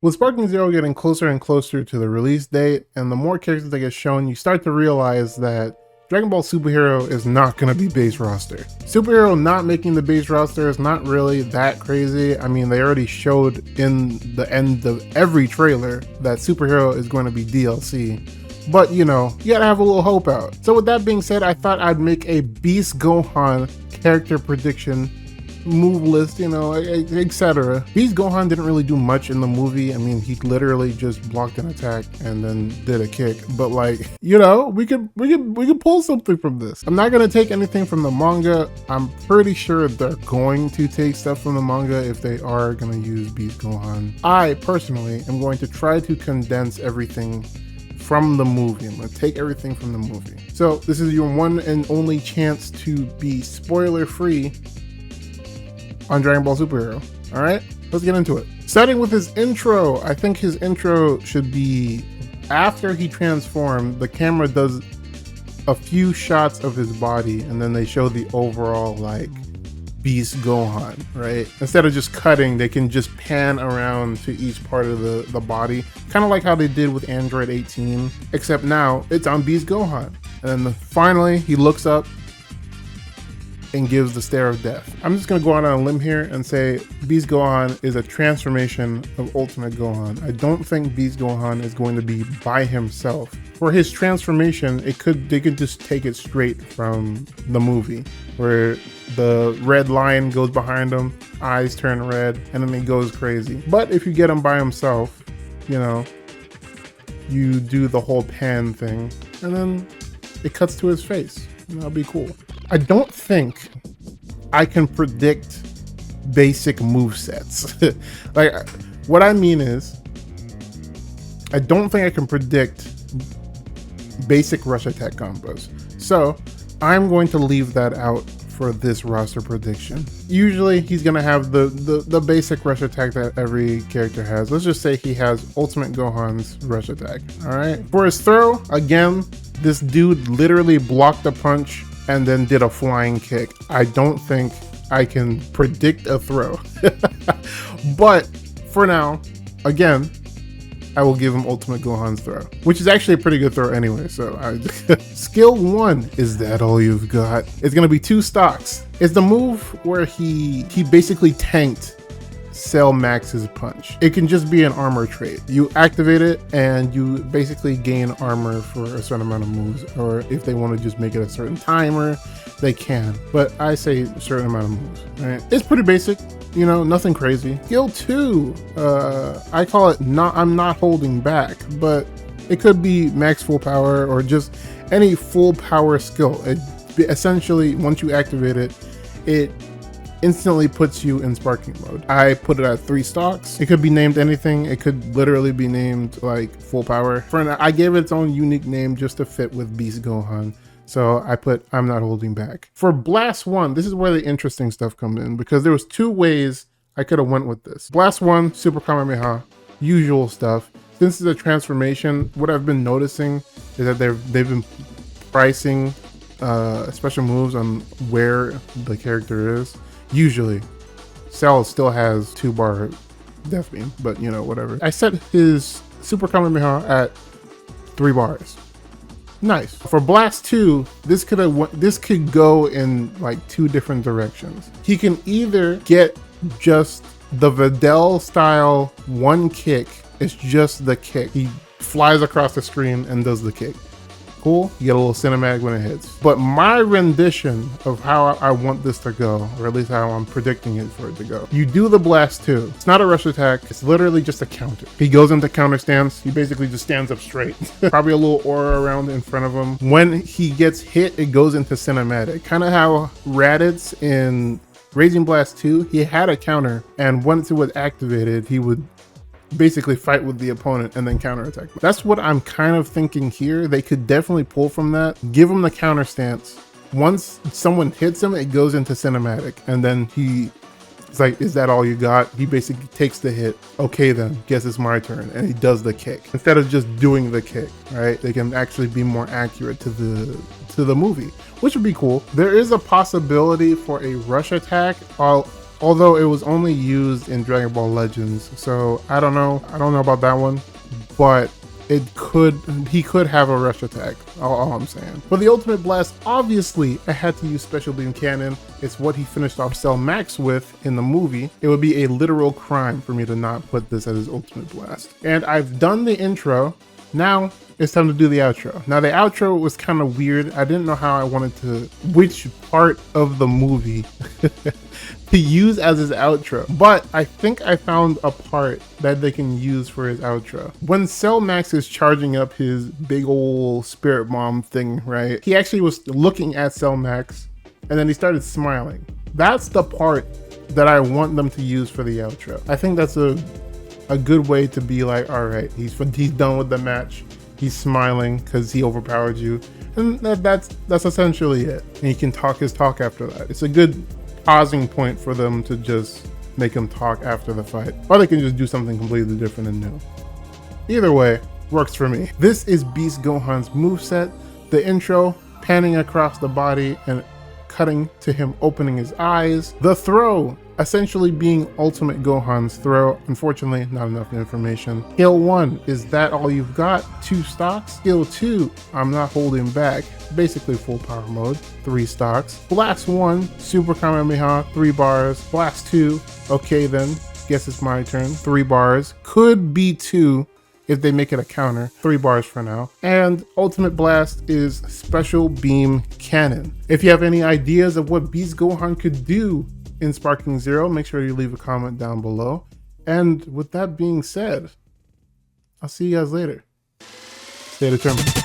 With Sparking Zero getting closer and closer to the release date, and the more characters that get shown, you start to realize that Dragon Ball Superhero is not going to be base roster. Superhero not making the base roster is not really that crazy. I mean, they already showed in the end of every trailer that Superhero is going to be DLC. But, you know, you gotta have a little hope out. So with that being said, I thought I'd make a Beast Gohan character prediction move list, you know, etc. Beast Gohan didn't really do much in the movie. I mean, he literally just blocked an attack and then did a kick. But like, you know, we could pull something from this. I'm not gonna take anything from the manga. I'm pretty sure they're going to take stuff from the manga if they are gonna use Beast Gohan. I personally am going to try to condense everything from the movie. I'm gonna take everything from the movie. So this is your one and only chance to be spoiler free on Dragon Ball Superhero. All right, let's get into it. Starting with his intro, I think his intro should be after he transformed, the camera does a few shots of his body and then they show the overall like Beast Gohan, right? Instead of just cutting, they can just pan around to each part of the body. Kind of like how they did with Android 18, except now it's on Beast Gohan. And then finally he looks up and gives the stare of death. I'm just gonna go out on a limb here and say Beast Gohan is a transformation of Ultimate Gohan. I don't think Beast Gohan is going to be by himself. For his transformation, they could just take it straight from the movie, where the red line goes behind him, eyes turn red, and then he goes crazy. But if you get him by himself, you know, you do the whole pan thing, and then it cuts to his face, and that'll be cool. I don't think I can predict basic movesets. Like, what I mean is, I don't think I can predict basic rush attack combos. So I'm going to leave that out for this roster prediction. Usually he's gonna have the basic rush attack that every character has. Let's just say he has Ultimate Gohan's rush attack. All right. For his throw, again, this dude literally blocked a punch and then did a flying kick. I don't think I can predict a throw. But for now, again, I will give him Ultimate Gohan's throw, which is actually a pretty good throw anyway. So skill 1, is that all you've got? It's gonna be 2 stocks. It's the move where he basically tanked Cell Max's punch. It can just be an armor trait. You activate it and you basically gain armor for a certain amount of moves, or if they want to just make it a certain timer, they can. But I say a certain amount of moves, right? It's pretty basic, you know, nothing crazy. Skill 2, I call it I'm not holding back, but it could be max full power or just any full power skill. It essentially, once you activate it, it instantly puts you in sparking mode. I put it at 3 stocks. It could be named anything. It could literally be named like full power. I gave it its own unique name just to fit with Beast Gohan. So I put I'm not holding back. For Blast 1, this is where the interesting stuff comes in, because there was 2 ways I could have went with this. Blast 1, Super Kamehameha, usual stuff. Since it's a transformation, what I've been noticing is that they've been pricing special moves on where the character is. Usually, Cell still has 2-bar Death Beam, but you know, whatever. I set his Super Kamehameha at 3 bars. Nice. For Blast 2, this could go in like 2 different directions. He can either get just the Videl style 1 kick. It's just the kick. He flies across the screen and does the kick. Cool, you get a little cinematic when it hits. But my rendition of how I want this to go, or at least how I'm predicting it for it to go, you do the Blast 2. It's not a rush attack, it's literally just a counter. He goes into counter stance, he basically just stands up straight. Probably a little aura around in front of him. When he gets hit, it goes into cinematic. Kind of how Raditz in Raising Blast 2, he had a counter, and once it was activated, he would basically fight with the opponent and then counterattack. That's what I'm kind of thinking here. They could definitely pull from that. Give him the counter stance. Once someone hits him, it goes into cinematic, and then it's like, is that all you got? He basically takes the hit. Okay, then guess it's my turn, and he does the kick instead of just doing the kick. Right? They can actually be more accurate to the movie, which would be cool. There is a possibility for a rush attack. although it was only used in Dragon Ball Legends, so I don't know about that one, but he could have a rush attack, all I'm saying. For the Ultimate Blast, obviously I had to use Special Beam Cannon. It's what he finished off Cell Max with in the movie. It would be a literal crime for me to not put this as his Ultimate Blast. And I've done the intro. Now it's time to do the outro. Now the outro was kind of weird. I didn't know how I wanted to, which part of the movie to use as his outro, but I think I found a part that they can use for his outro. When Cell Max is charging up his big old spirit bomb thing, right? He actually was looking at Cell Max and then he started smiling. That's the part that I want them to use for the outro. I think that's a good way to be like, all right, he's done with the match. He's smiling because he overpowered you. And that's essentially it. And he can talk his talk after that. It's a good pausing point for them to just make him talk after the fight. Or they can just do something completely different and new. Either way, works for me. This is Beast Gohan's moveset. The intro, panning across the body and cutting to him opening his eyes. The throw, essentially being Ultimate Gohan's throw. Unfortunately, not enough information. Skill 1, is that all you've got? 2 stocks. Skill 2, I'm not holding back. Basically full power mode, 3 stocks. Blast 1, Super Kamehameha, 3 bars. Blast 2, okay then, guess it's my turn, 3 bars. Could be 2 if they make it a counter, 3 bars for now. And Ultimate Blast is Special Beam Cannon. If you have any ideas of what Beast Gohan could do in Sparking Zero, make sure you leave a comment down below. And with that being said, I'll see you guys later. Stay determined.